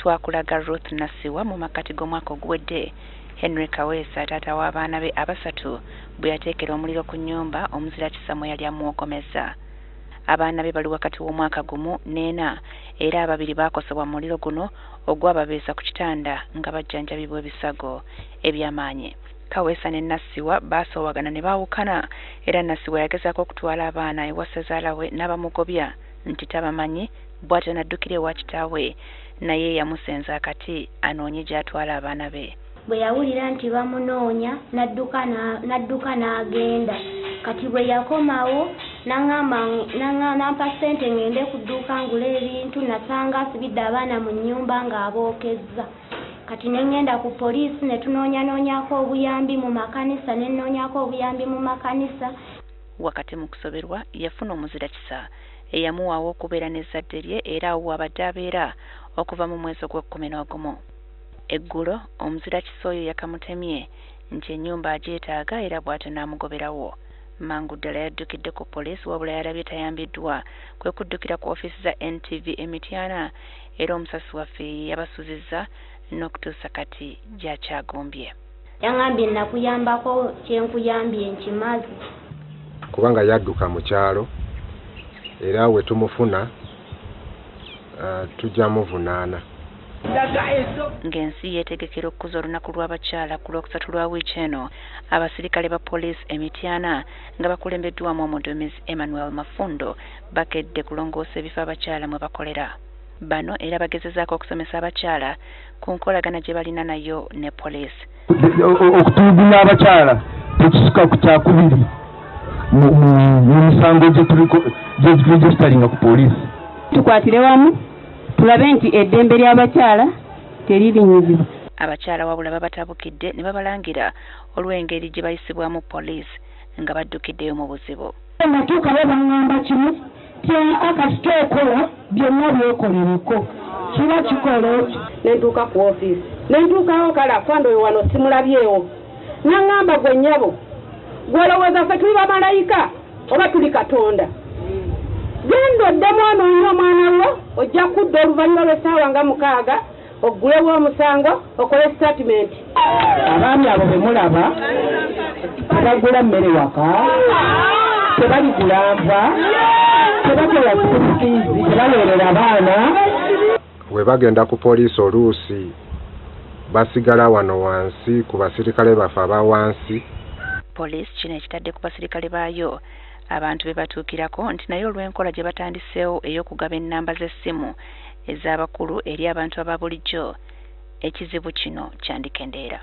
twakulaga Ruth Nasiwa mu makati g'omwaka oguwedde Henry Kaweesa taata w'abaana be abasatu bwe yateekera omuliro ku nnyumba omuzira Kisamwe yali amuwogomeza. Abaana be bali wakati w'omwaka gumu n'ena era ababiri baakosebwa mu muliro guno ogwababeesa ku kitanda nga bajjanjabibwa ebisago eby'amaanyi. Kaweesa ne Nasiwa baasoowagana ne baawukana era Nasiwa yagezaako okutwala abaana ewa ssezaala we n'abamugobya nti tabamanyi bw'atyo n'addukira ewa kitaawe naye yamusenza akati anoonye gy'atwala abaana be. Bwe yawulira nti bamunoonya n'adduka n'agenda. Kati bwe yakomawo n'ampa ssente ngende ku dduuka ngula ebintu nasanga asibidde abaana mu nnyumba ng'abookezza. Kati ne ngenda ku poliisi ne tunoonyanoonyako obuyambi mu makanisa Wakati mu kusoberwa yafuna omuzira kisa eyamuwaawo okubeera n'ezzadde lye era awo abadde abeera okuva mu mwezi ogw'Okuminagumu. Eggulo omuzira kisa oyo yakamutemye nti ennyumba agyetaaga era bw'atyo n'amugoberawo. Mangu ddala yaddukidde ku poliisi wabula yalabye tayambiddwa kwe kuddukira ku ofiisi za NTV Emityana era omusasi waffe yabasuzizza n'okutuusa kati gy'akyagombye. Yangambye nakuyambako kyenkuyambye nkimazi. Kubanga yadduka mu kyalo era we tumufuna tujja muvunaana. Ng'ensi yeetegekera okukuza olunaku lw'abakyala ku Lwokusatu lwa wiiki eno, abasirikale ba poliisi Emityana nga bakulembeddwamu omuduumizi Emmanuel Mafundo bakedde kulongoosa ebifo abakyala mwe bakolera. Bano era bagezezaako okusomesa abakyala ku nkolagana gye balina nayo ne poliisi. Okutulugunya abakyala tekisuka ku kyakubiri mu misango gye tuligestalinga ku poliisi. Tukwatire wamu tulabe nti eddembe ly'abakyala teririnyizibwa. Abakyala wabula babatabukidde ne babalangira olw'engeri gye bayisibwamu poliisi nga baddukiddeyo mu buzibu. Natuuka babaŋŋamba kimu ti akasito okola byonna byekolereko kiba kikola ekyo. Nentuuka ku ofiisi nentuukawo kale afande oyo wano simulabyewo naŋŋamba gwe nnyabo gwolowooza ffe tuli bamalayika oba tuli Katonda. Genda oddemu onoonya omwana wo ojja kudda oluvannyuma lw'essaawa nga 6 oggulewo omusango okole statement. Abaami abo be mulaba tebagula mmere waka, tebaligula nva, tebakola sikusikizi, tebaweerera abaana. We bagenda ku poliisi oluusi basigala wano wansi ku basirikale baffe aba wansi. Poliisi kino ekitadde ku basirikale baayo abantu be batuukirako nti naye olw'enkola gye batandiseewo ey'okugaba ennamba z'essimu ez'abakulu eri abantu aba bulijjo ekizibu kino kyandikendeera.